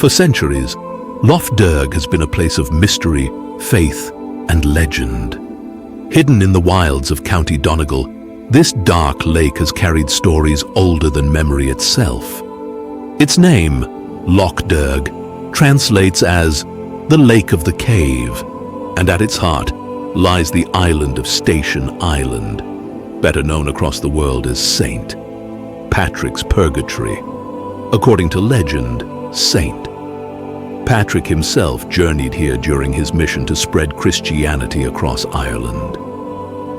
For centuries, Lough Derg has been a place of mystery, faith, and legend. Hidden in the wilds of County Donegal, this dark lake has carried stories older than memory itself. Its name, Lough Derg, translates as the Lake of the Cave, and at its heart lies the island of Station Island, better known across the world as St. Patrick's Purgatory. According to legend, St. Patrick himself journeyed here during his mission to spread Christianity across Ireland.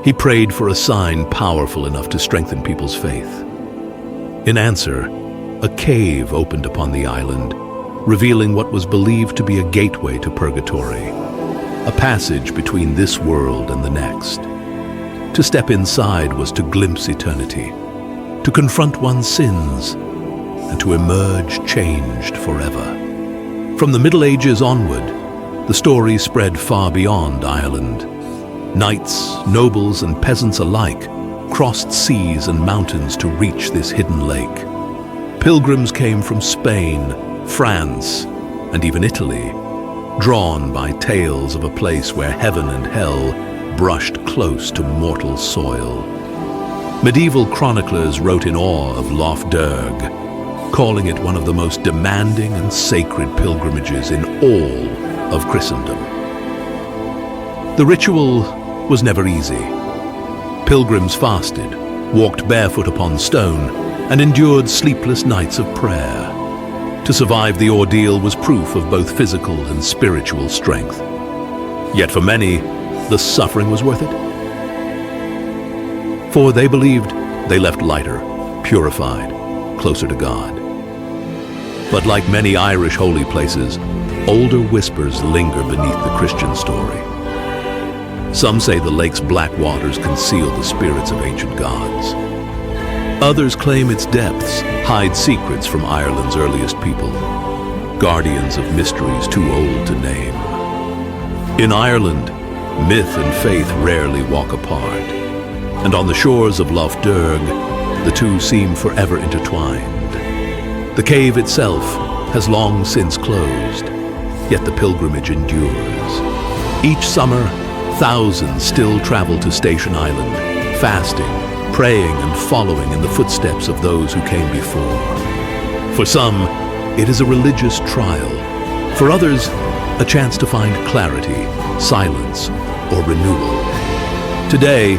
He prayed for a sign powerful enough to strengthen people's faith. In answer, a cave opened upon the island, revealing what was believed to be a gateway to purgatory, a passage between this world and the next. To step inside was to glimpse eternity, to confront one's sins, and to emerge changed forever. From the Middle Ages onward, the story spread far beyond Ireland. Knights, nobles, and peasants alike crossed seas and mountains to reach this hidden lake. Pilgrims came from Spain, France, and even Italy, drawn by tales of a place where heaven and hell brushed close to mortal soil. Medieval chroniclers wrote in awe of Lough Derg, calling it one of the most demanding and sacred pilgrimages in all of Christendom. The ritual was never easy. Pilgrims fasted, walked barefoot upon stone, and endured sleepless nights of prayer. To survive the ordeal was proof of both physical and spiritual strength. Yet for many, the suffering was worth it. For they believed they left lighter, purified, closer to God. But like many Irish holy places, older whispers linger beneath the Christian story. Some say the lake's black waters conceal the spirits of ancient gods. Others claim its depths hide secrets from Ireland's earliest people, guardians of mysteries too old to name. In Ireland, myth and faith rarely walk apart, and on the shores of Lough Derg, the two seem forever intertwined. The cave itself has long since closed, yet the pilgrimage endures. Each summer, thousands still travel to Station Island, fasting, praying, and following in the footsteps of those who came before. For some, it is a religious trial. For others, a chance to find clarity, silence, or renewal. Today,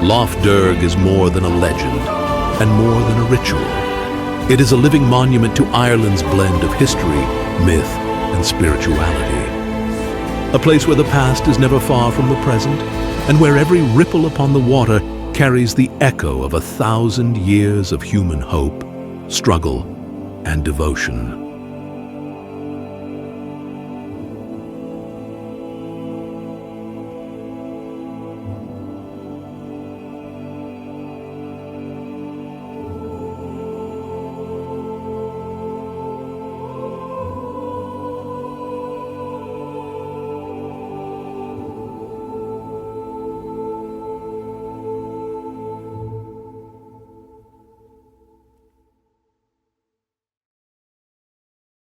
Lough Derg is more than a legend, and more than a ritual. It is a living monument to Ireland's blend of history, myth, and spirituality. A place where the past is never far from the present, and where every ripple upon the water carries the echo of 1,000 years of human hope, struggle, and devotion.